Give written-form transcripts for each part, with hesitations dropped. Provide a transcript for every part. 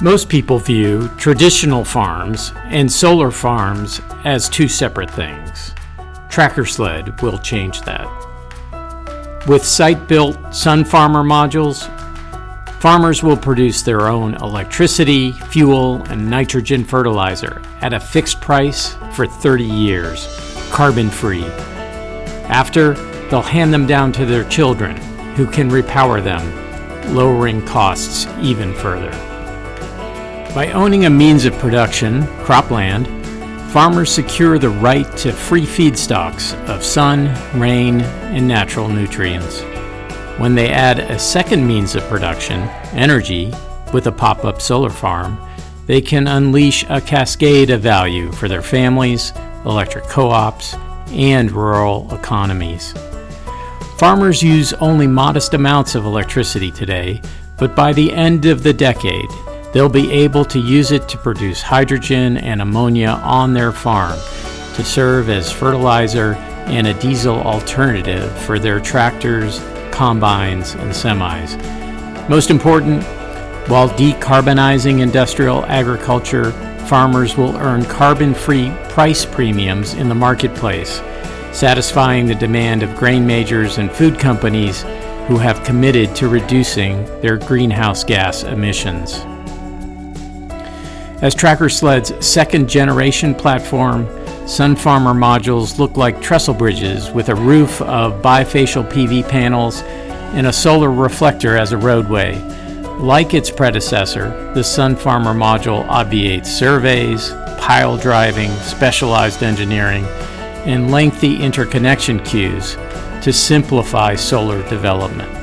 Most people view traditional farms and solar farms as two separate things. TrackerSled will change that. With site-built SunFarmor modules, farmers will produce their own electricity, fuel, and nitrogen fertilizer at a fixed price for 30 years, carbon-free. After, they'll hand them down to their children, who can repower them, lowering costs even further. By owning a means of production, cropland, farmers secure the right to free feedstocks of sun, rain, and natural nutrients. When they add a second means of production, energy, with a pop-up solar farm, they can unleash a cascade of value for their families, electric co-ops, and rural economies. Farmers use only modest amounts of electricity today, but by the end of the decade, they'll be able to use it to produce hydrogen and ammonia on their farm to serve as fertilizer and a diesel alternative for their tractors, combines, and semis. Most important, while decarbonizing industrial agriculture, farmers will earn carbon-free price premiums in the marketplace, satisfying the demand of grain majors and food companies who have committed to reducing their greenhouse gas emissions. As TrackerSled's second-generation platform, SunFarmor modules look like trestle bridges with a roof of bifacial PV panels and a solar reflector as a roadway. Like its predecessor, the SunFarmor module obviates surveys, pile driving, specialized engineering, and lengthy interconnection queues to simplify solar development.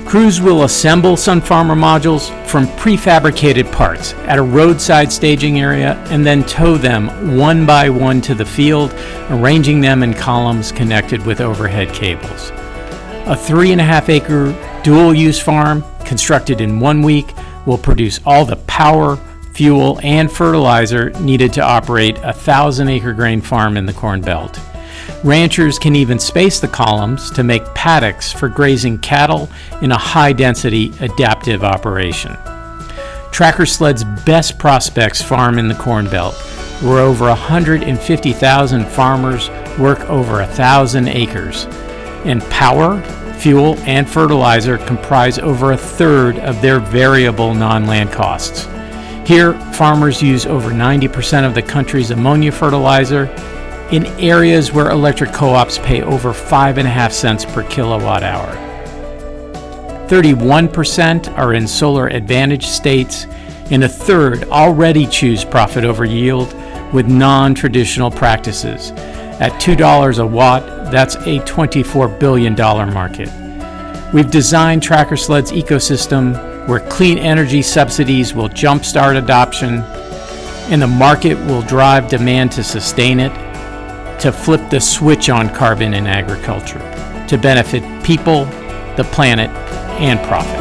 Crews will assemble SunFarmor modules from prefabricated parts at a roadside staging area and then tow them one by one to the field, arranging them in columns connected with overhead cables. A 3.5-acre dual-use farm constructed in 1 week will produce all the power, fuel, and fertilizer needed to operate a 1,000-acre grain farm in the Corn Belt. Ranchers can even space the columns to make paddocks for grazing cattle in a high-density adaptive operation. TrackerSled's best prospects farm in the Corn Belt, where over 150,000 farmers work over 1,000 acres, and power, fuel, and fertilizer comprise over a third of their variable non-land costs. Here, farmers use over 90% of the country's ammonia fertilizer in areas where electric co-ops pay over 5.5 cents per kilowatt hour. 31% are in solar advantage states, and a third already choose profit over yield with non-traditional practices. At $2 a watt, that's a $24 billion market. We've designed TrackerSled's ecosystem where clean energy subsidies will jumpstart adoption, and the market will drive demand to sustain it, to flip the switch on carbon in agriculture, to benefit people, the planet, and profit.